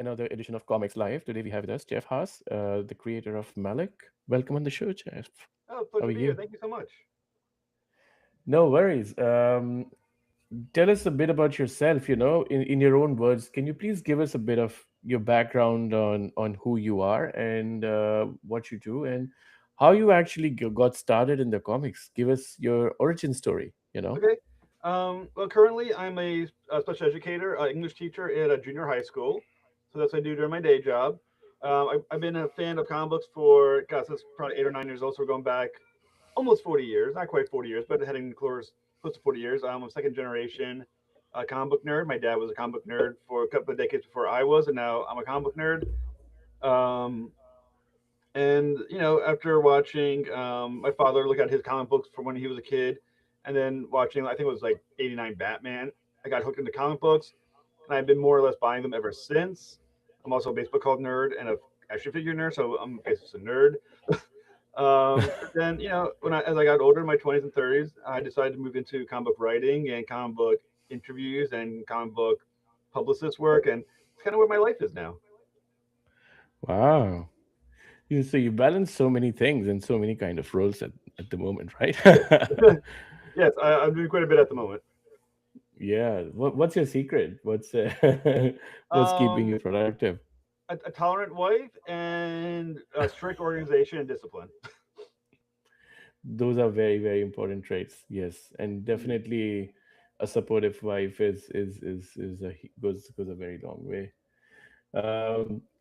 another edition of Comics Live. Today we have with us Jeff Haas, the creator of Malek. Welcome on the show, Jeff. Oh, How pleasure are to be here. you? Thank you so much. No worries. Tell us a bit about yourself, in your own words. Can you please give us a bit of your background on who you are and what you do and how you actually got started in the comics? Give us your origin story. Okay. Well, currently I'm a special educator, English teacher at a junior high school. So that's what I do during my day job. I've been a fan of comic books for, God, since probably 8 or 9 years old. So we're going back almost 40 years, not quite 40 years, but heading close to 40 years. I'm a second generation comic book nerd. My dad was a comic book nerd for a couple of decades before I was, and now I'm a comic book nerd. Um, And after watching my father look at his comic books from when he was a kid, and then watching, I think it was like '89 Batman, I got hooked into comic books, and I've been more or less buying them ever since. I'm also a baseball card nerd and a action figure nerd, so I'm basically a nerd. But then when as I got older, in my 20s and 30s, I decided to move into comic book writing and comic book interviews and comic book publicist work, and it's kind of where my life is now. Wow. So you balance so many things and so many kind of roles at the moment, right? Yes, I'm doing quite a bit at the moment. Yeah. What's your secret? What's what's keeping Um, you productive? a tolerant wife and a strict organization and discipline. Those are very, very important traits. Yes, and Mhm. definitely a supportive wife is goes a very long way.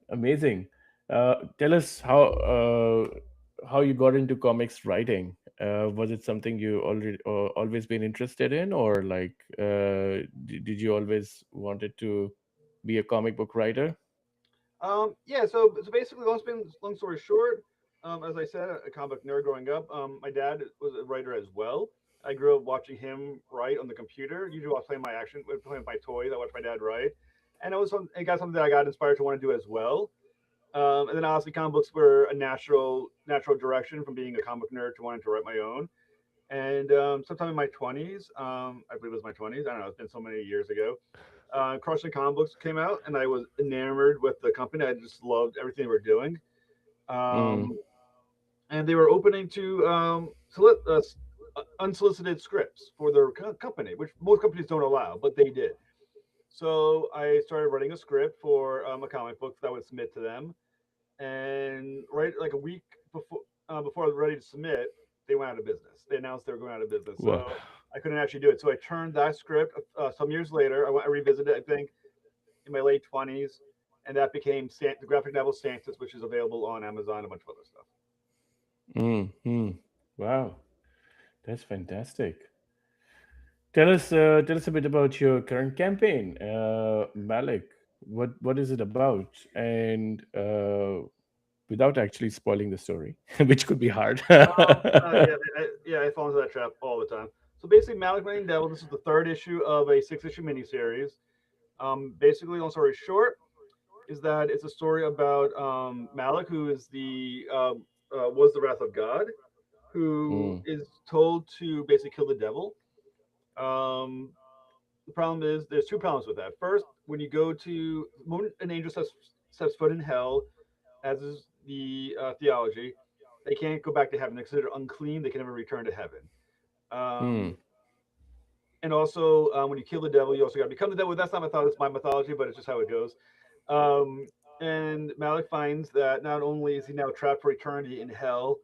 Amazing. Tell us how you got into comics writing. Was it something you already always been interested in, or like did you always wanted to be a comic book writer? Yeah, so basically, long story short, as I said, a comic nerd growing up. My dad was a writer as well. I grew up watching him write on the computer. Usually, I was playing with my toys. I watched my dad write, and it got something that I got inspired to want to do as well. And then honestly, comic books were a natural direction from being a comic nerd to wanting to write my own. And sometime in my 20s, I believe it was my 20s, I don't know, it's been so many years ago, Crushing Comic Books came out, and I was enamored with the company. I just loved everything they were doing. Mm, Um, and they were opening to unsolicited scripts for their company, which most companies don't allow, but they did. So I started writing a script for a comic book that I would submit to them. And right like a week before I was ready to submit, they went out of business. They announced they were going out of business, wow. so I couldn't actually do it. So I turned that script some years later. I revisited it, I think, in my late 20s, and that became the graphic novel Stances, which is available on Amazon and a bunch of other stuff. Mm. Wow, that's fantastic. Tell us a bit about your current campaign, Malik. What is it about? And without actually spoiling the story, which could be hard. Yeah, I fall into that trap all the time. So basically, Malek Running Devil. This is the third issue of a six-issue miniseries. Basically, long story short, is that it's a story about Malek, who is the was the wrath of God, who Mm, is told to basically kill the devil. Um, the problem is there's two problems with that. First, when you go to when an angel steps foot in hell, as is the theology, they can't go back to heaven. They're considered unclean. They can never return to heaven. mm, Um, and also, when you kill the devil, you also got to become the devil. That's not mythology. It's my mythology, but it's just how it goes. And Malik finds that not only is he now trapped for eternity in hell,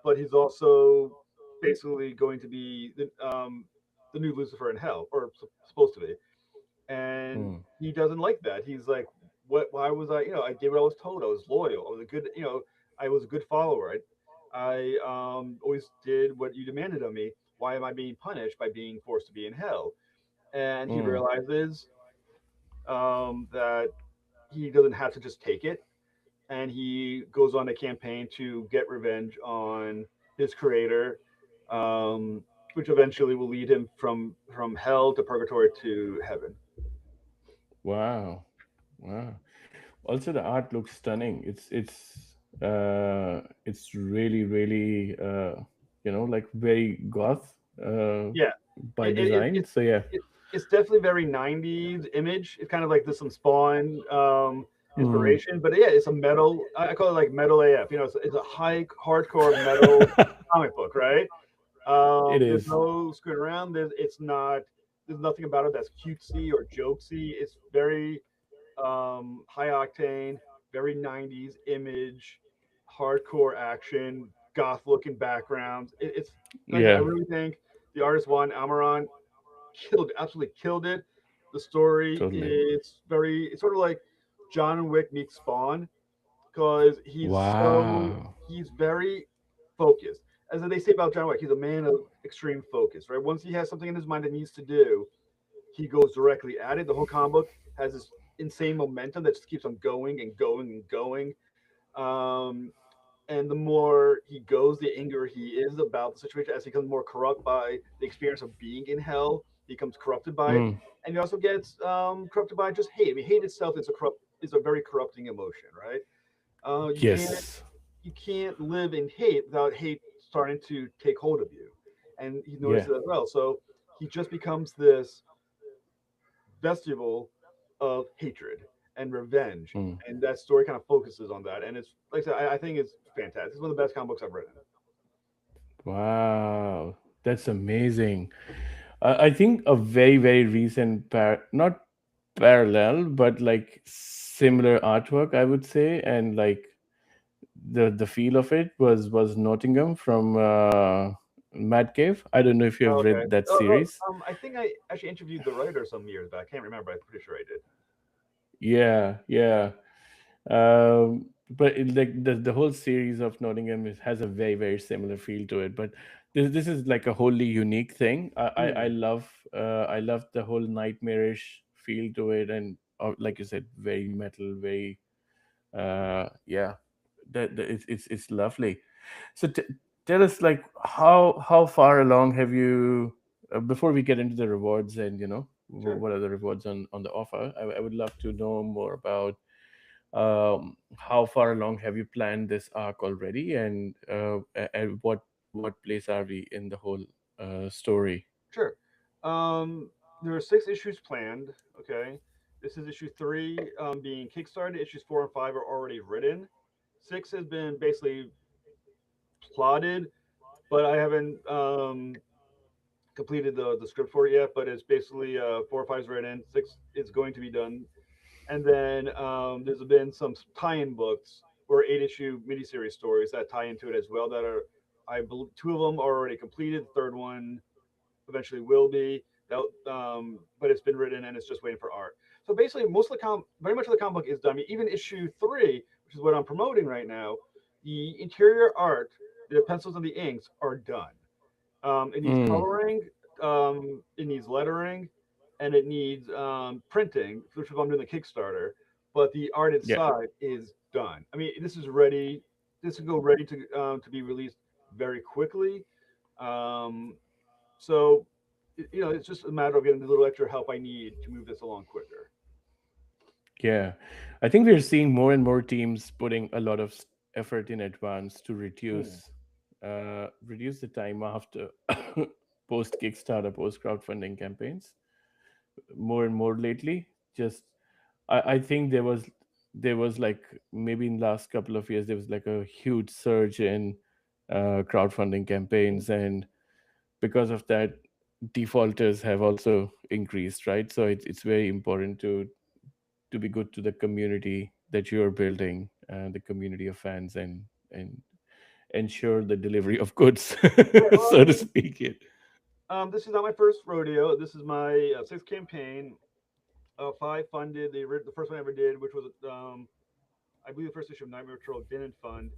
but he's also basically going to be the new Lucifer in hell, or supposed to be. And mm, he doesn't like that. He's like, "What? Why was I? I did what I was told. I was loyal. I was a good. I was a good follower. I always did what you demanded of me. Why am I being punished by being forced to be in hell?" And he mm, realizes that he doesn't have to just take it, and he goes on a campaign to get revenge on his creator, um, which eventually will lead him from hell to purgatory to heaven. wow, wow. Also, the art looks stunning. It's really, really like very goth Yeah, by it, it, design. it, So yeah. it it's definitely very '90s image. It's kind of like this some Spawn. Mm. inspiration. But yeah, it's a metal. I call it like metal AF. It's a high hardcore metal comic book, right? It There's is. no screwing around. It's not. There's nothing about it that's cutesy or jokesy. It's very high octane, very 90s image, hardcore action, goth looking backgrounds. It's like I said, I Yeah, really think the artist Juan Amaran absolutely killed it. The story totally. is it's sort of like John Wick meets Spawn because Wow. he's very focused. As they say about John Wick, he's a man of extreme focus, right? Once he has something in his mind that needs to do, he goes directly at it. The whole comic book has this insane momentum that just keeps on going and going and going. Um, and the more he goes, the angrier he is about the situation as he becomes more corrupt by the experience of being in hell. He becomes corrupted by it, Mm. and he also gets corrupted by just hate. I mean, hate itself is a very corrupting emotion, right? Uh, you can't Yes. you can't live in hate without hate starting to take hold of you, and he Yeah. notices it as well. So he just becomes this vestibule of hatred and revenge, Mm. and that story kind of focuses on that. And it's like I said, I think it's fantastic. It's one of the best comic books I've written. Wow. That's amazing. I think a very, very recent not parallel, but like similar artwork, I would say, and like the feel of it was Nottingham from Mad Cave. I don't know if you Oh, have okay. read that series. I think I actually interviewed the writer some years back. I can't remember. I'm pretty sure I did. Yeah, yeah. But like the whole series of Nottingham has a very, very similar feel to it. But this is like a wholly unique thing. Hmm. I love the whole nightmarish feel to it, and like you said, very metal, very yeah. That it's lovely. So tell us, like, how far along have you? Before we get into the rewards and Sure. what are the rewards on the offer, I would love to know more about how far along have you planned this arc already, and what place are we in the whole story? Sure. Um, there are 6 issues planned. Okay. This is issue 3 being kickstarted. Issues 4 and 5 are already written. 6 has been basically plotted, but I haven't completed the script for it yet. But it's basically 4 and 5 is written. 6 is going to be done, and then there's been some tie-in books or 8 issue miniseries stories that tie into it as well. That are, I believe, 2 of them are already completed. The third one eventually will be. That, but it's been written and it's just waiting for art. So basically, very much of the comic book is done. I mean, even issue 3, which is what I'm promoting right now, the interior art, the pencils and the inks are done. It needs Mm, coloring, it needs lettering, and it needs printing, which is what I'm doing the Kickstarter. But the art yeah, inside is done. I mean, this is ready. This will go ready to be released very quickly. Um, so, it's just a matter of getting the little extra help I need to move this along quicker. yeah. I think we're seeing more and more teams putting a lot of effort in advance to Hmm. reduce the time after post Kickstarter, post crowdfunding campaigns. More and more lately, just I think there was like maybe in last couple of years there was like a huge surge in crowdfunding campaigns, and because of that, defaulters have also increased, right? So it's very important to be good to the community that you're building, the community of fans, and ensure the delivery of goods, Right. Well, I so to mean, speak. It. this is not my first rodeo. This is my sixth campaign. 5 funded the first one I ever did, which was I believe the first issue of Nightmare Patrol didn't fund,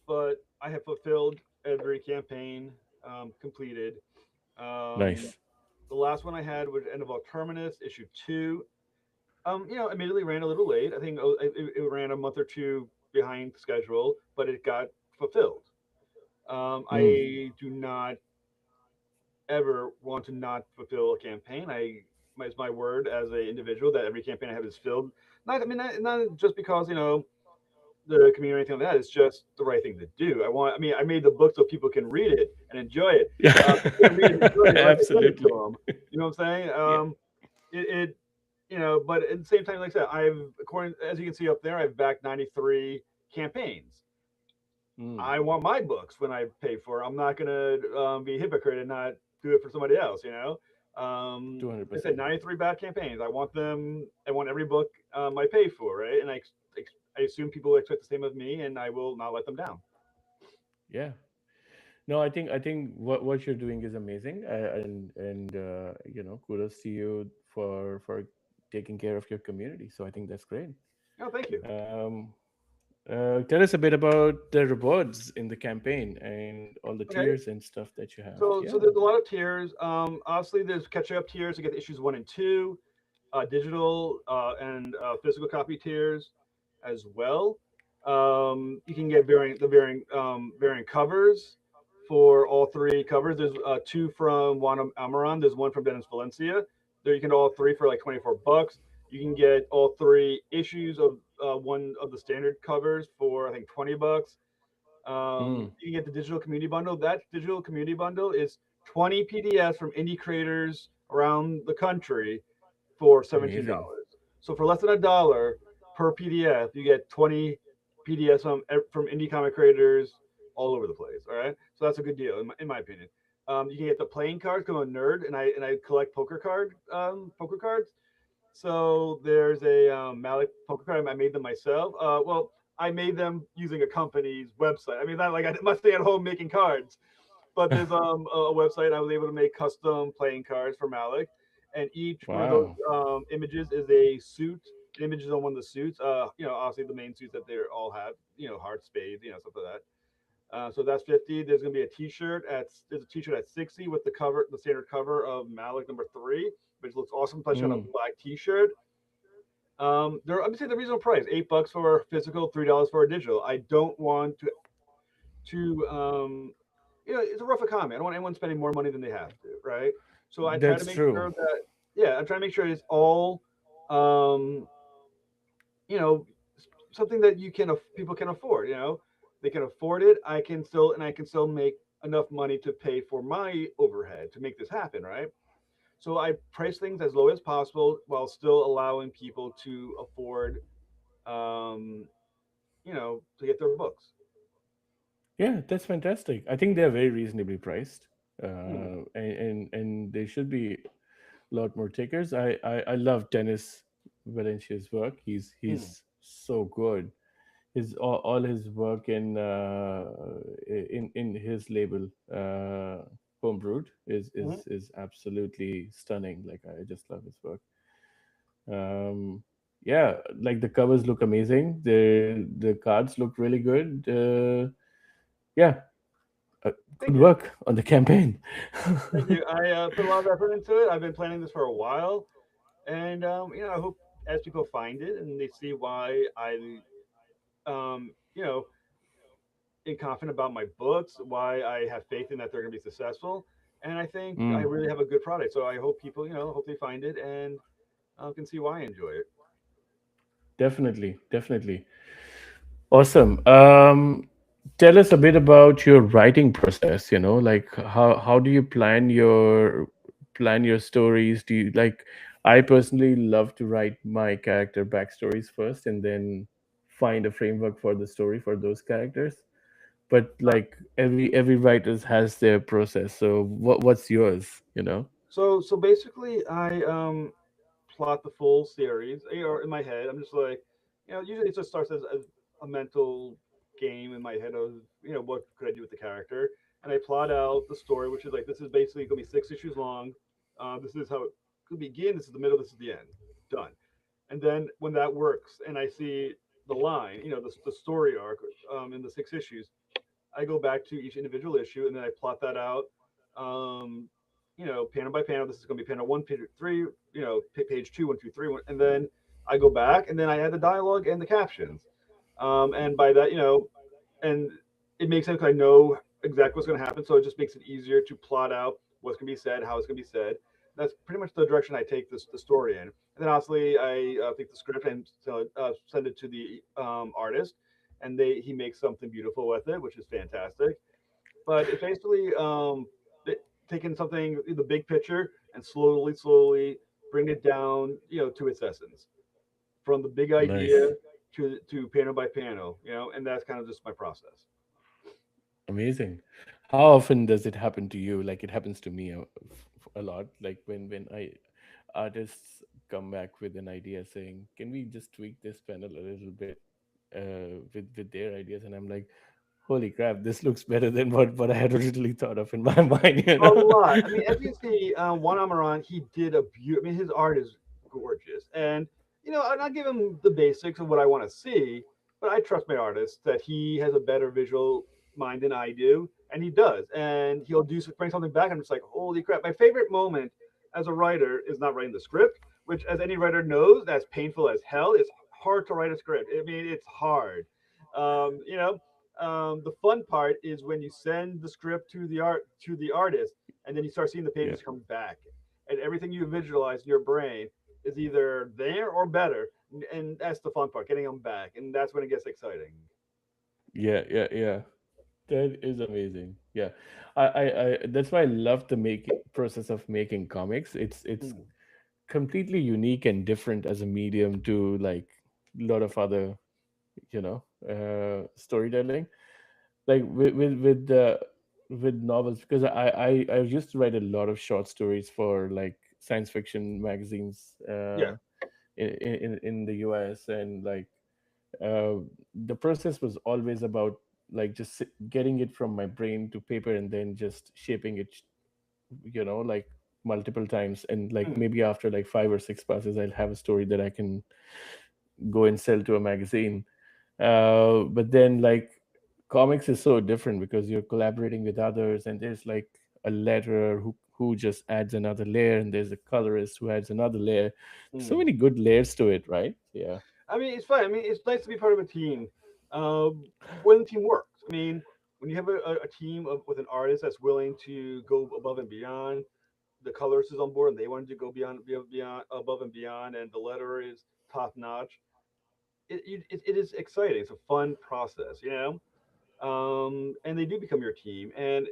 but I have fulfilled every campaign completed. Um, Nice. the last one I had was End of All Terminus, issue 2. Admittedly ran a little late. I think it ran a month or two behind schedule, but it got fulfilled. Mm. I do not ever want to not fulfill a campaign. It's my word as an individual that every campaign I have is filled. Not just because the community or anything like that. It's just the right thing to do. I mean, I made the book so people can read it and enjoy it. If Yeah. they can't read and enjoy it, why did I send it to Absolutely. them? You know what I'm saying? Yeah. It But at the same time, like I said, according as you can see up there, I've backed 93 campaigns. Mm, I want my books when I pay for it. I'm not gonna be a hypocrite and not do it for somebody else. I said 200%. 93 back campaigns. I want them. I want every book I pay for, right? And I assume people expect the same of me, and I will not let them down. Yeah. No, I think what you're doing is amazing, and kudos to you for taking care of your community. So I think that's great. Oh, thank you. Um, tell us a bit about the rewards in the campaign and all the Okay, tiers and stuff that you have. so Yeah. there's a lot of tiers. Obviously, there's catch up tiers to get issues 1 and 2, digital and physical copy tiers as well. You can get varying covers for all three covers. There's two from Juan Amaran. There's one from Dennis Valencia. There you can all three for like $24. You can get all three issues of one of the standard covers for I think $20. Mm, You can get the digital community bundle. That digital community bundle is 20 PDFs from indie creators around the country for amazing. $17. So for less than $1 per PDF, you get 20 PDFs from indie comic creators all over the place. All right, so that's a good deal in my opinion. You can get the playing cards. 'Cause I'm a nerd and I collect poker cards. So there's a Malek poker card. I made them myself. Well, I made them using a company's website. I mean, not like I must stay at home making cards, but there's a website I was able to make custom playing cards for Malik, and each one of those Wow. images is a suit. Images on one of the suits. Obviously the main suits that they all have. Heart, spades, stuff like that. So that's 50. There's gonna be a T-shirt there's a T-shirt at 60 with the standard cover of Malik #3, which looks awesome, especially on a Mm, black T-shirt. I'm gonna say the reasonable price: $8 for physical, $3 for a digital. I don't want to it's a rough economy. I don't want anyone spending more money than they have to, right? So I try to that's make true. sure that yeah, I'm trying to make sure it's all um, you know something that people can afford. They can afford it. I can still make enough money to pay for my overhead to make this happen, right? So I price things as low as possible while still allowing people to afford um, to get their books. Yeah, that's fantastic. I think they're very reasonably priced, Hmm. and they should be a lot more takers. I love Dennis Valencia's work. Hmm. He's so good. His all his work in his label, Homebrewed, is Hmm. is is absolutely stunning. Like, I just love his work. Um, yeah, like the covers look amazing. The cards look really good. Yeah, uh, Thank good you. work on the campaign. Thank you. I put a lot of effort into it. I've been planning this for a while, and I hope as people find it and they see why I, um, you know, am confident about my books, why I have faith in that they're going to be successful, and I think I Mm, really have a good product. So I hope people, hope they find it and can see why I enjoy it. definitely, definitely. Awesome. Tell us a bit about your writing process. Like, how do you plan your stories? Do you like? I personally love to write my character backstories first, and then find a framework for the story for those characters. But like every writer has their process. So what's yours? So basically, I plot the full series, or in my head, I'm just like, usually it just starts as a mental game in my head of, what could I do with the character, and I plot out the story, which is like this is basically gonna be 6 issues long. This is how it could begin. This is the middle. This is the end. Done. And then when that works, and I see the line, the story arc in the 6 issues, I go back to each individual issue and then I plot that out. Um, panel by panel. This is going to be panel one, page three. Page two, one, two, three, one, and then I go back and then I add the dialogue and the captions. And by that, and it makes sense 'cause I know exactly what's going to happen, so it just makes it easier to plot out what's going to be said, how it's going to be said. That's pretty much the direction I take the story in. And then obviously I take the script and send it to the artist, and he makes something beautiful with it, which is fantastic. But it's basically taking something the big picture and slowly bring it down, to its essence, from the big idea Nice. to panel by panel, and that's kind of just my process. Amazing. How often does it happen to you? Like it happens to me a lot. Like when I artists come back with an idea saying, "Can we just tweak this panel a little bit with their ideas?" And I'm like, "Holy crap, this looks better than what I had originally thought of in my mind." You A know? lot. I mean, as you can see, Juan Amaran, he did a beautiful. I mean, his art is gorgeous, and I'm not giving him the basics of what I want to see, but I trust my artist that he has a better visual mind than I do, and he does, and he'll bring something back. I'm just like, holy crap! My favorite moment as a writer is not writing the script, which, as any writer knows, that's painful as hell. It's hard to write a script. I mean, it's hard. Um, you know, the fun part is when you send the script to the artist, and then you start seeing the Yeah. pages come back, and everything you visualize in your brain is either there or better, and that's the fun part, getting them back, and that's when it gets exciting. Yeah, yeah, yeah. That is amazing. Yeah, that's why I love the make process of making comics. It's Mm, completely unique and different as a medium to like a lot of other, storytelling. Like with novels, because I used to write a lot of short stories for like science fiction magazines yeah. in the US, and like uh, the process was always about like just getting it from my brain to paper and then just shaping it, like multiple times, and like Mm, maybe after like 5 or 6 passes I'll have a story that I can go and sell to a magazine. But then like comics is so different because you're collaborating with others, and there's like a letterer who just adds another layer, and there's a colorist who adds another layer. So mm. many good layers to it, right? Yeah. I mean, it's fun. I mean, it's nice to be part of a team, when the team works. I mean, when you have a team with an artist that's willing to go above and beyond, the colorist is on board and they wanted to go beyond, above and beyond, and the letterer is top notch. It is exciting. It's a fun process, and they do become your team. And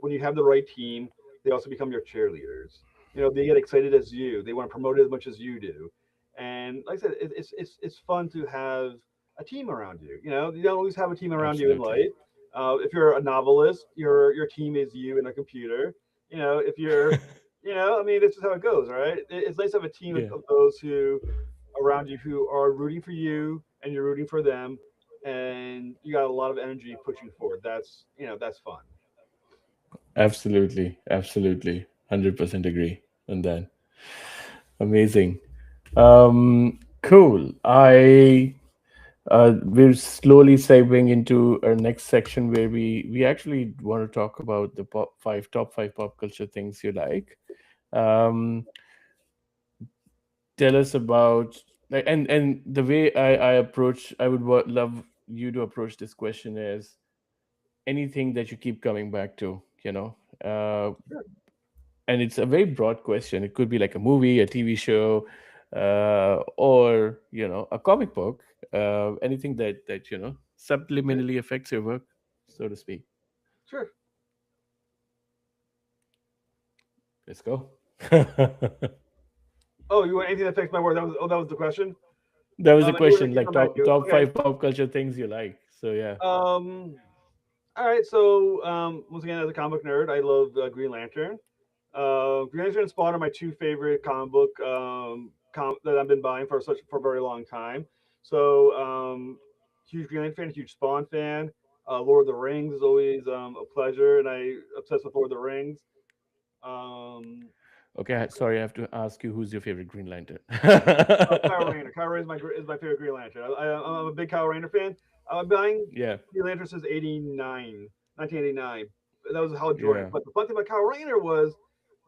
when you have the right team, they also become your cheerleaders. They get excited as you. They want to promote it as much as you do. And like I said, it's fun to have a team around you. You don't always have a team around you in Absolutely. life. If you're a novelist, your team is you and a computer. If you're, I mean, this is how it goes, right? It's nice to have a team Yeah. of those who around you who are rooting for you and you're rooting for them, and you got a lot of energy pushing forward. That's fun. Absolutely, absolutely, 100% agree on that. Amazing. Cool. We're slowly segueing into our next section where we actually want to talk about the top five pop culture things you like. Um, Tell us about like, and the way I approach, I would love you to approach this question is anything that you keep coming back to. And it's a very broad question. It could be like a movie, a TV show, or a comic book. Anything that Okay, subliminally affects your work, so to speak. sure. Let's go. That Oh, you want anything that affects my work? That was the question. was a Anyone I question, keep like coming back to. top Okay. five pop culture things you like. So yeah. All right. So, once again, as a comic book nerd, I love Green Lantern. Green Lantern and Spawn are my two favorite comic book that I've been buying for a very long time. So, huge Green Lantern fan, huge Spawn fan. Lord of the Rings is always a pleasure, and I obsessed with Lord of the Rings. Um, Okay, sorry, I have to ask you, who's your favorite Green Lantern? Kyle Rayner. Kyle Rayner is my favorite Green Lantern. I'm a big Kyle Rayner fan. I've been buying Yeah, Green Lantern since 1989. That was Hal Jordan. yeah, But the fun thing about Kyle Rayner was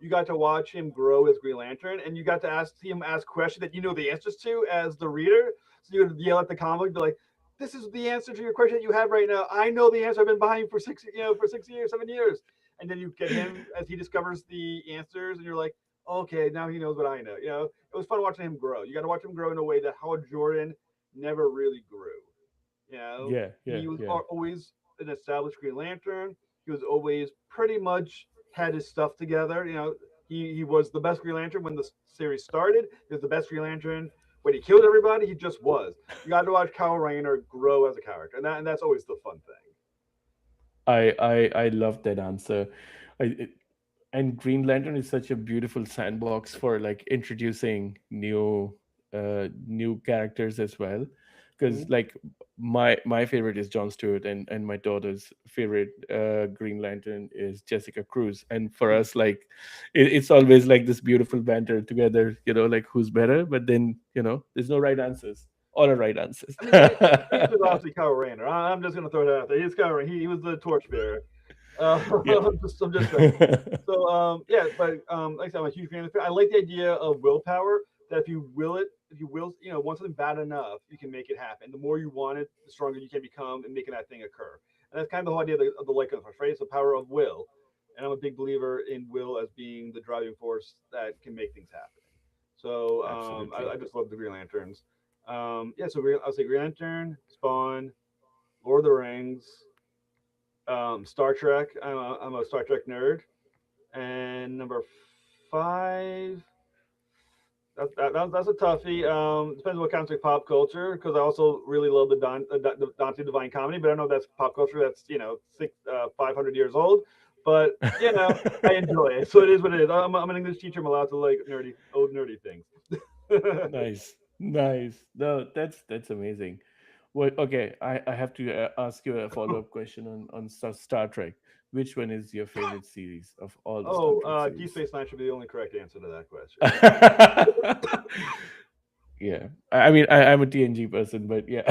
you got to watch him grow as Green Lantern, and you got to see him ask questions that you know the answers to as the reader. So you would yell at the comic, be like, "This is the answer to your question that you have right now. I know the answer. I've been buying for 6 years, 7 years." And then you get him as he discovers the answers, and you're like, "Okay, now he knows what I know." It was fun watching him grow. You got to watch him grow in a way that Howard Jordan never really grew. yeah, yeah, He was yeah. always an established Green Lantern. He was always pretty much had his stuff together. He was the best Green Lantern when the series started. He was the best Green Lantern when he killed everybody. He just was. You got to watch Kyle Rayner grow as a character, and that's always the fun thing. I love that answer. I, and Green Lantern is such a beautiful sandbox for like introducing new characters as well. Mhm. Because like my favorite is Jon Stewart, and my daughter's favorite Green Lantern is Jessica Cruz. And for us, like it's always like this beautiful banter together, like who's better. But then there's no right answers. All are right answers. I mean, the answer is obviously Kyle Rayner. I'm just gonna throw that out there. He's Kyle Rayner. He was the torchbearer. Yeah. I'm just joking. So yeah, but like I said, I'm a huge fan of it. I like the idea of willpower. That if you will, want something bad enough, you can make it happen. The more you want it, the stronger you can become in making that thing occur. And that's kind of the whole idea of the lycanthrope, right? It's the power of will. And I'm a big believer in will as being the driving force that can make things happen. So Absolutely. I just love the Green Lanterns. Yeah, so I'll say Green Lantern, Spawn, Lord of the Rings, Star Trek. I'm a Star Trek nerd. And number five, that's a toughie. Depends what counts like pop culture, because I also really love the Dante Divine Comedy, but I know that's pop culture. That's 500 years old, but I enjoy it. So it is what it is. I'm an English teacher. I'm allowed to like old nerdy things. Nice, nice. No, that's amazing. Well, okay, I have to ask you a follow up question on Star Trek. Which one is your favorite series of all the Star Oh, Trek Deep series? Space Nine should be the only correct answer to that question. Yeah, I mean, I'm a TNG person, but yeah.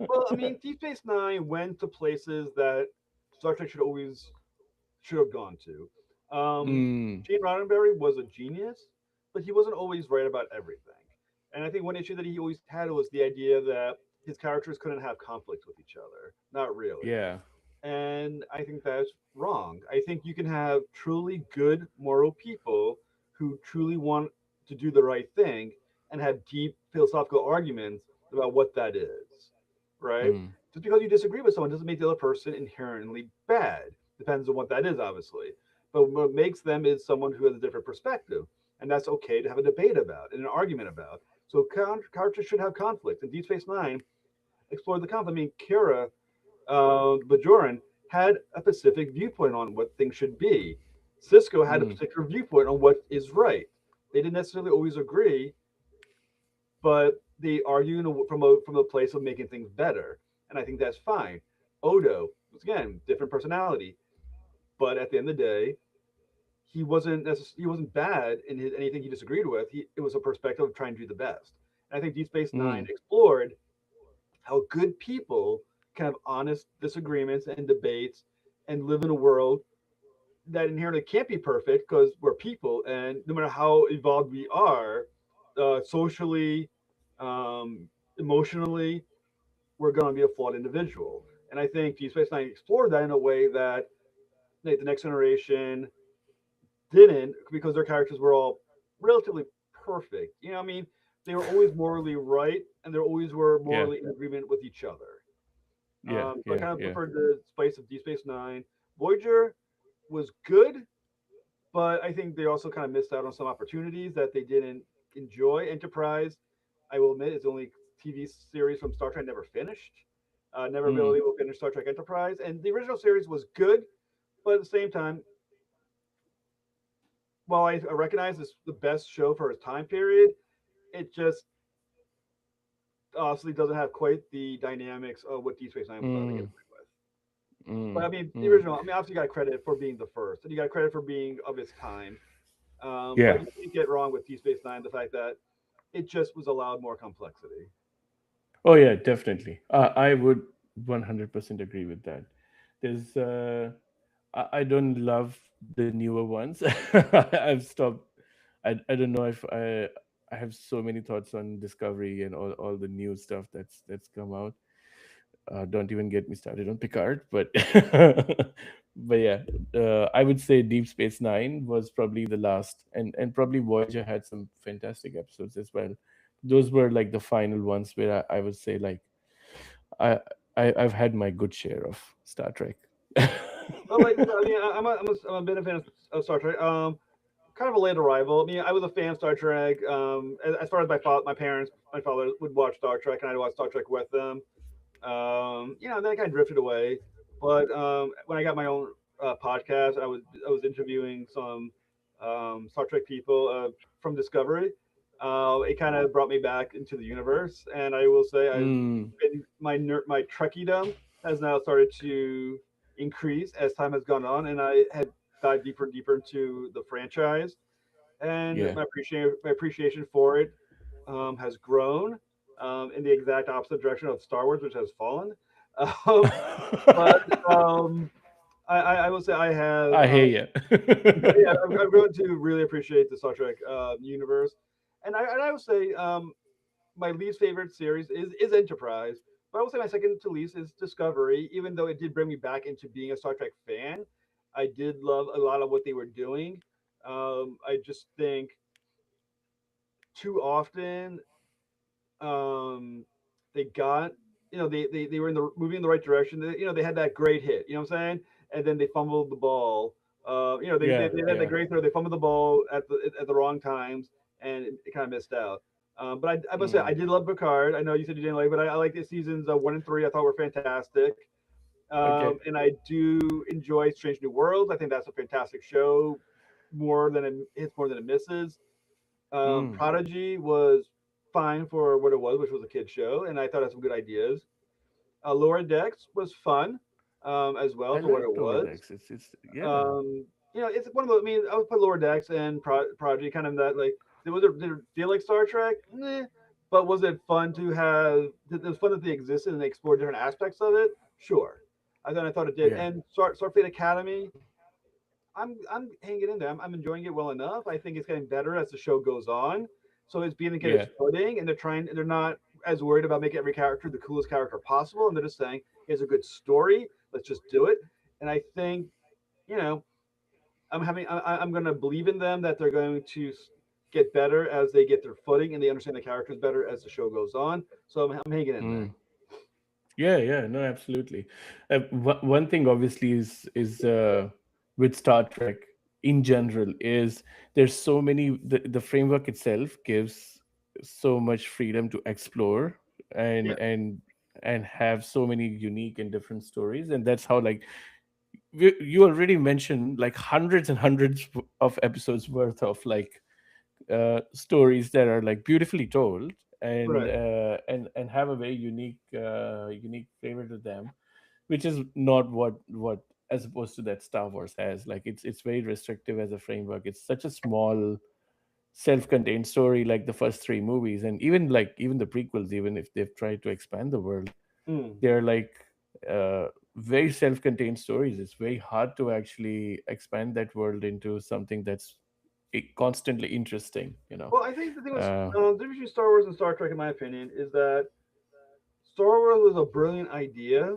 Well, I mean, Deep Space Nine went to places that Star Trek should have gone to. mm, Gene Roddenberry was a genius, but he wasn't always right about everything. And I think one issue that he always had was the idea that his characters couldn't have conflict with each other. Not really. yeah. And I think that's wrong. I think you can have truly good moral people who truly want to do the right thing and have deep philosophical arguments about what that is, right? Mm, Just because you disagree with someone doesn't make the other person inherently bad. Depends on what that is, obviously. But what makes them is someone who has a different perspective. And that's okay to have a debate about and an argument about. So characters should have conflict. And Deep Space Nine explored the conflict. I mean, Kira Bajoran had a specific viewpoint on what things should be. Cisco had a mm, particular viewpoint on what is right. They didn't necessarily always agree, but they argue from a place of making things better, and I think that's fine. Odo, once again, different personality, but at the end of the day, he wasn't bad in anything he disagreed with. It was a perspective of trying to do the best. And I think Deep Space Nine mm, explored how good people can have honest disagreements and debates and live in a world that inherently can't be perfect because we're people, and no matter how evolved we are, socially, emotionally, we're going to be a flawed individual. And I think Deep Space Nine explored that in a way that the next generation didn't, because their characters were all relatively perfect. I mean, they were always morally right, and they always were yeah, morally in agreement with each other. yeah, So I yeah, kind of yeah. preferred the spice of Deep Space Nine. Voyager was good, but I think they also kind of missed out on some opportunities that they didn't enjoy. Enterprise, I will admit, is the only TV series from Star Trek I never finished. Never Mm, really will finish Star Trek Enterprise, and the original series was good, but at the same time, while I recognize it's the best show for its time period, it just obviously doesn't have quite the dynamics of what Deep Space Nine was able to get mm, away with. But mm, I mean, the mm. original. I mean, obviously, you got credit for being the first, and you got credit for being of its time. But Yeah. you can't get wrong with Deep Space Nine the fact that it just was allowed more complexity. Oh yeah, definitely. I would 100% agree with that. There's I don't love the newer ones. I've stopped. I don't know if I have so many thoughts on Discovery and all the new stuff that's come out. Don't even get me started on Picard, but but yeah, I would say Deep Space Nine was probably the last, and probably Voyager had some fantastic episodes as well. Those were like the final ones where I would say like I, I've had my good share of Star Trek. Well, like I mean, I'm a bit of a fan of Star Trek. kind of a late arrival. I mean, I was a fan of Star Trek. As far as my parents, my father would watch Star Trek, and I'd watch Star Trek with them. Then I kind of drifted away. But when I got my own podcast, I was interviewing some Star Trek people from Discovery. It kind of brought me back into the universe, and I will say Mm. my Trekkiedom has now started to increase as time has gone on, and I had dived deeper and deeper into the franchise, and Yeah. my appreciation for it has grown in the exact opposite direction of Star Wars, which has fallen. Um, but I will say I have, I hear yeah, you. I've grown to really appreciate the Star Trek universe, and I would say my least favorite series is Enterprise, but I will say my second to least is Discovery. Even though it did bring me back into being a Star Trek fan, I did love a lot of what they were doing. I just think too often um, they got they were in the moving in the right direction. They had that great hit. You know what I'm saying? And then they fumbled the ball. They Yeah, they had that yeah. great throw. They fumbled the ball at the wrong times, and it kind of missed out. But I must say I Mm. did love Picard. I know you said you didn't like, but I like the seasons 1 and 3. I thought were fantastic. Okay. And I do enjoy Strange New Worlds. I think that's a fantastic show. More than it hits, more than it misses. Mm. Prodigy was fine for what it was, which was a kid show, and I thought it had some good ideas. Lower Decks was fun as well I for what it like Lower was. Decks. It's yeah. It's one of the. I mean, I would put Lower Decks and Prodigy kind of that like. Did it feel like Star Trek? But was it fun to have? It was fun that they existed and they explored different aspects of it. Sure, I thought it did. Yeah. And Starfleet Academy, I'm hanging in there. I'm enjoying it well enough. I think it's getting better as the show goes on. So it's beginning to get Yeah. its footing, and they're not as worried about making every character the coolest character possible, and they're just saying, "Here's a good story. Let's just do it." And I think you know I'm going to believe in them that they're going to get better as they get their footing and they understand the characters better as the show goes on. So I'm hanging in there. Mm. Yeah, yeah, no, absolutely. One thing obviously is with Star Trek in general is there's so many the framework itself gives so much freedom to explore Yeah, and and have so many unique and different stories, and that's how like you already mentioned like hundreds and hundreds of episodes worth of like stories that are like beautifully told right. and have a very unique flavor to them, which is not what as opposed to that Star Wars has. Like it's very restrictive as a framework. It's such a small self-contained story, like the first three movies, and even the prequels, even if they've tried to expand the world, Mm. they're like very self-contained stories. It's very hard to actually expand that world into something that's constantly interesting, you know. Well, I think the thing was uh, the difference between Star Wars and Star Trek, in my opinion, is that Star Wars was a brilliant idea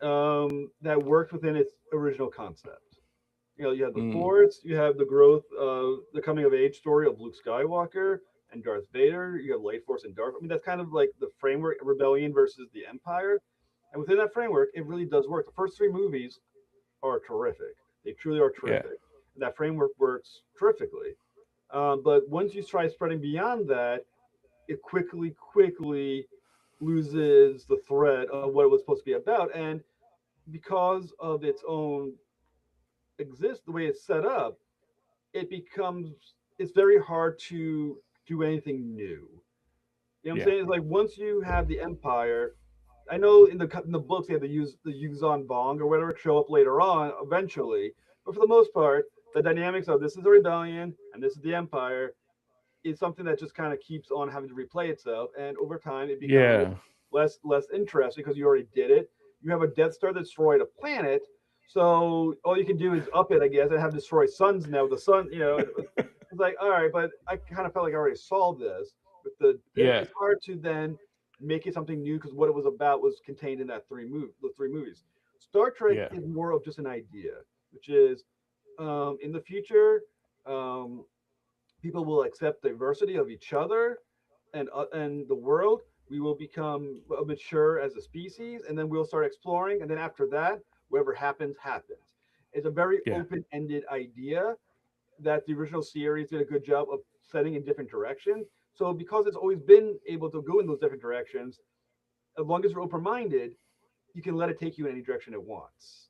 that worked within its original concept. You have the mm, Force, you have the growth of the coming of age story of Luke Skywalker and Darth Vader. You have Light Force and Dark. I mean, that's kind of like the framework: rebellion versus the Empire. And within that framework, it really does work. The first three movies are terrific. They truly are yeah, terrific. And that framework works terrifically. But once you try spreading beyond that, it quickly loses the thread of what it was supposed to be about. And because of its own the way it's set up, it's very hard to do anything new. You know what I'm yeah, saying? It's like once you have the Empire, I know in the books they have to use the Yuzon Bong or whatever show up later on eventually, but for the most part, the dynamics of this is a rebellion and this is the Empire is something that just kind of keeps on having to replay itself, and over time it becomes yeah, less interesting because you already did it. You have a Death Star that destroyed a planet, so all you can do is up it, I guess, and have destroy suns now. The sun, it's like all right, but I kind of felt like I already solved this. With yeah, it's hard to then make it something new because what it was about was contained in the three movies. Star Trek yeah, is more of just an idea, which is in the future. Um, People will accept diversity of each other and the world. We will become mature as a species, and then we'll start exploring. And then after that, whatever happens, happens. It's a very yeah, open-ended idea, that the original series did a good job of setting in different directions. So because it's always been able to go in those different directions, as long as you're open minded, you can let it take you in any direction it wants.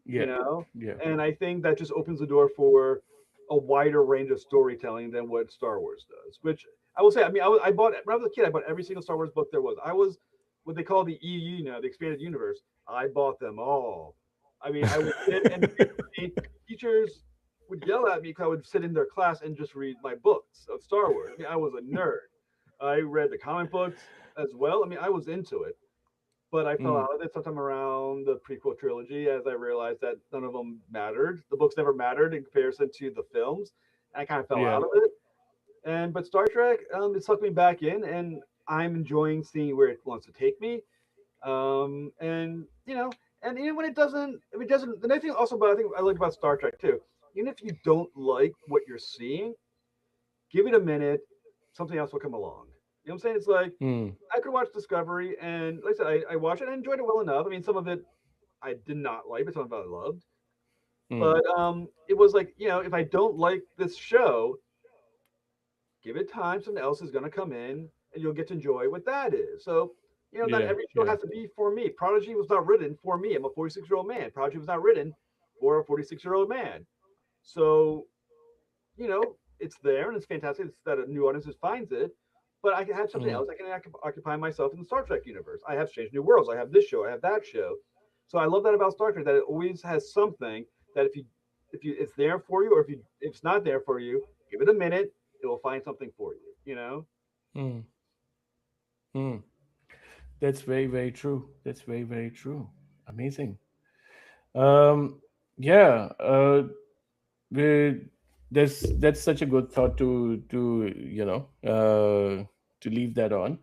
You Yeah. know, Yeah. and I think that just opens the door for a wider range of storytelling than what Star Wars does. Which I will say, I mean, I bought when I was a kid, I bought every single Star Wars book there was. I was what they call the EU now, the expanded universe. I bought them all. I mean, I would sit and read. Teachers would yell at me because I would sit in their class and just read my books of Star Wars. I mean, I was a nerd. I read the comic books as well. I mean, I was into it, but I fell Mm. out of it sometime around the prequel trilogy as I realized that none of them mattered. The books never mattered in comparison to the films. I kind of fell Yeah. out of it. And but Star Trek, it sucked me back in, and I'm enjoying seeing where it wants to take me. And you know, and even when it doesn't, if it doesn't, the next thing also, but I think I like about Star Trek too. Even if you don't like what you're seeing, give it a minute. Something else will come along. You know what I'm saying? It's like Mm. I could watch Discovery, and like I said, I watched it and enjoyed it well enough. I mean, some of it I did not like, but some of it I loved. Mm. But it was like, you know, if I don't like this show, give it time. Something else is going to come in, and you'll get to enjoy what that is. So, you know, not Yeah. every show Yeah. has to be for me. Prodigy was not written for me. I'm a 46-year-old man. Prodigy was not written for a 46-year-old man. So, you know, it's there and it's fantastic that a new audience finds it. But I can have something Mm. else. I can occupy myself in the Star Trek universe. I have Strange New Worlds. I have this show. I have that show. So I love that about Star Trek that it always has something that if you it's there for you, or if it's not there for you, give it a minute. It will find something for you. You know. Mm. Mm. That's very, very true. That's very, very true. Amazing. Um, yeah. We, that's such a good thought to to leave that on.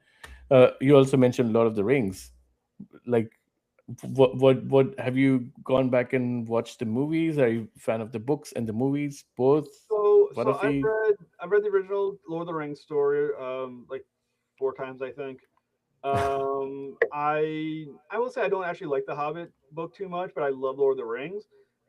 You also mentioned Lord of the Rings. Like, what have you gone back and watched the movies? Are you a fan of the books and the movies? Both? What So of the? I've read the original Lord of the Rings story like 4 times I think. I will say I don't actually like the Hobbit book too much, but I love Lord of the Rings.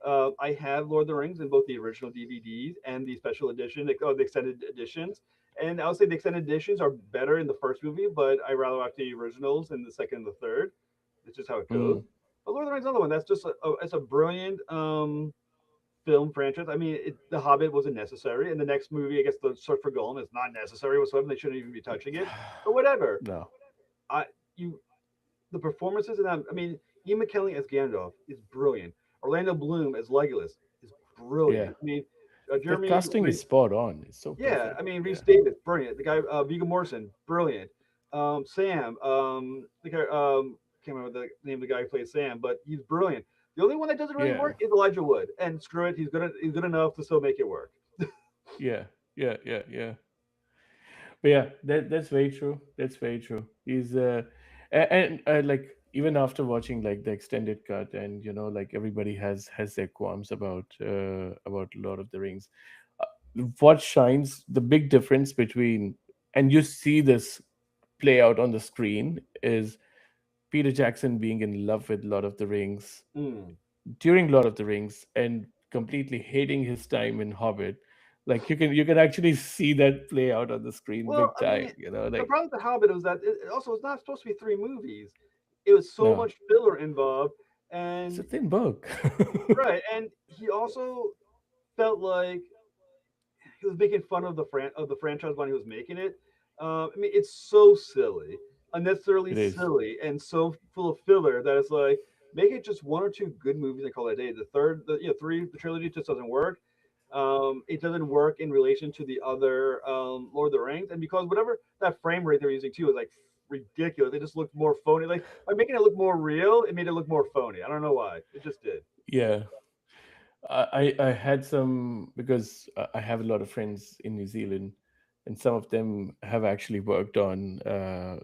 I have Lord of the Rings in both the original DVDs and the special edition, the extended editions. And I would say the extended editions are better in the first movie, but I rather watch the originals in the second and the third. It's just how it goes. Mm, But Lord of the Rings, is another one that's just it's a brilliant film franchise. I mean, The Hobbit wasn't necessary, and the next movie, I guess, The Search for Gollum is not necessary whatsoever. They shouldn't even be touching it, but whatever. no. I you the performances in that. I mean, Ian McKellen as Gandalf is brilliant. Orlando Bloom as Legolas is Yeah, brilliant. I mean, that Jeremy, casting is spot on. It's so yeah. perfect. I mean, Yeah. Reese Davis, brilliant. The guy, Viggo Morrison, brilliant. Sam, the guy, can't remember the name of the guy who plays Sam, but he's brilliant. The only one that doesn't really Yeah. work is Elijah Wood, and screw it, he's good enough to still make it work. Yeah. Yeah. Yeah. Yeah. But yeah, that's very true. That's very true. He's and like even after watching like the extended cut, and like everybody has their qualms about Lord of the Rings. What shines the big difference between, and you see this play out on the screen, is Peter Jackson being in love with Lord of the Rings Mm. during Lord of the Rings and completely hating his time in Hobbit. Like you can actually see that play out on the screen Well, big I time. mean, the Like, problem with The Hobbit was that it also was not supposed to be 3 movies. It was so no, much filler involved, it's a and thin book. right, and he also felt like he was making fun of the franchise when he was making it. I mean, it's so silly, unnecessarily It is. silly, and so full of filler that it's like make it just one or two good movies and call it a day. The third, three, the trilogy just doesn't work. It doesn't work in relation to the other Lord of the Rings, and because whatever that frame rate they're using too is like ridiculous. It just looked more phony. Like by making it look more real, it made it look more phony. I don't know why. It just did. Yeah. I had some, because I have a lot of friends in New Zealand, and some of them have actually worked on.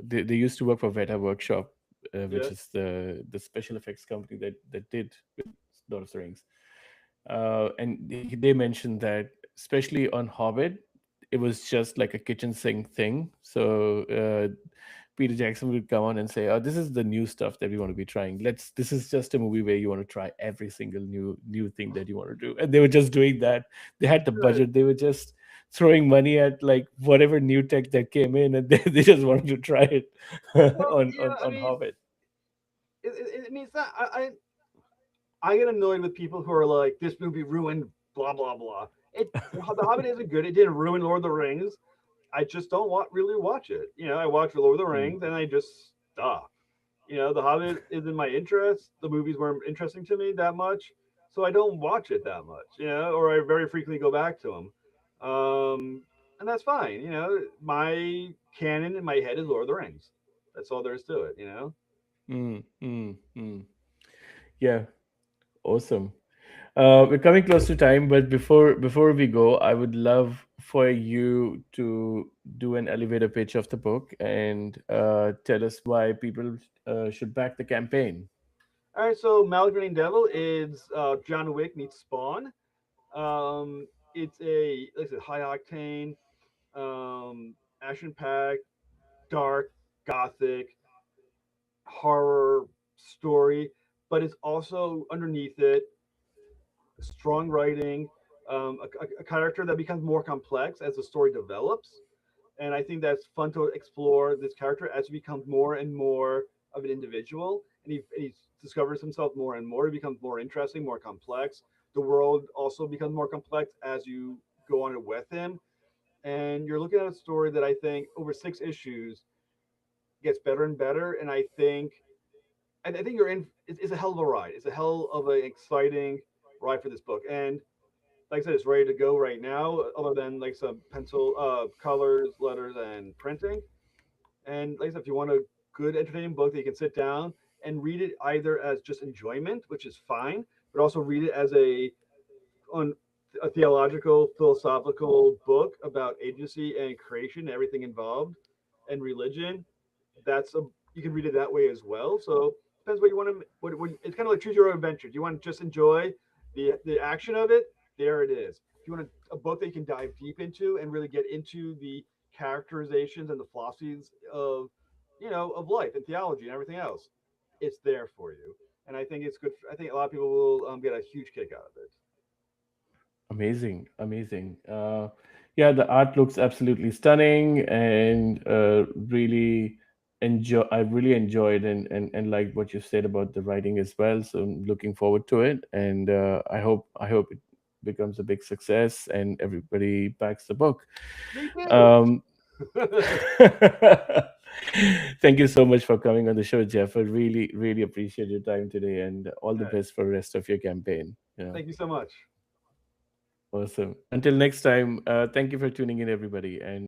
They used to work for Veta Workshop, Yeah. which is the special effects company that did with Lord of the Rings. And they mentioned that, especially on Hobbit, it was just like a kitchen sink thing. So Peter Jackson would come on and say, "Oh, this is the new stuff that we want to be trying. Let's. This is just a movie where you want to try every single new thing that you want to do." And they were just doing that. They had the Right. budget. They were just throwing money at like whatever new tech that came in, and they just wanted to try it Well, yeah, I on mean, Hobbit. it means that I get annoyed with people who are like, this movie ruined blah blah blah. The Hobbit isn't good. It didn't ruin Lord of the Rings. I just don't really watch it. I watch Lord of the Mm, Rings and I just stop. The Hobbit isn't my interest. The movies weren't interesting to me that much, so I don't watch it that much. Or I very frequently go back to them, and that's fine. My canon in my head is Lord of the Rings. That's all there is to it. mm. Yeah, awesome. We're coming close to time, but before we go, I would love for you to do an elevator pitch of the book and tell us why people should back the campaign. All right, so Malek Green Devil is John Wick meets Spawn. It's a like I said, high octane, action packed, dark, gothic, horror story, but it's also underneath it strong writing, a character that becomes more complex as the story develops. And I think that's fun to explore this character as he becomes more and more of an individual, and he discovers himself more and more. He becomes more interesting, more complex. The world also becomes more complex as you go on it with him. And you're looking at a story that I think over 6 issues gets better and better. And I think you're in. It's a hell of a ride. It's a hell of an exciting ride for this book. And like I said, it's ready to go right now. Other than like some pencil, colors, letters, and printing. And like I said, if you want a good, entertaining book that you can sit down and read it either as just enjoyment, which is fine, but also read it as on a theological, philosophical book about agency and creation, everything involved, and religion. That's a You can read it that way as well. So depends what you want to. It's kind of like choose your own adventure. Do you want to just enjoy the action of it? There it is. If you want a book that you can dive deep into and really get into the characterizations and the philosophies of life and theology and everything else, it's there for you. And I think it's good. I think a lot of people will get a huge kick out of it. Amazing, amazing. Yeah, the art looks absolutely stunning, and really enjoy. I really enjoyed and liked what you said about the writing as well. So I'm looking forward to it, and I hope it becomes a big success and everybody backs the book. Me too. Um, Thank you so much for coming on the show, Jeff. I really appreciate your time today, and all the best for the rest of your campaign. Thank you so much. Awesome. Until next time, thank you for tuning in, everybody, and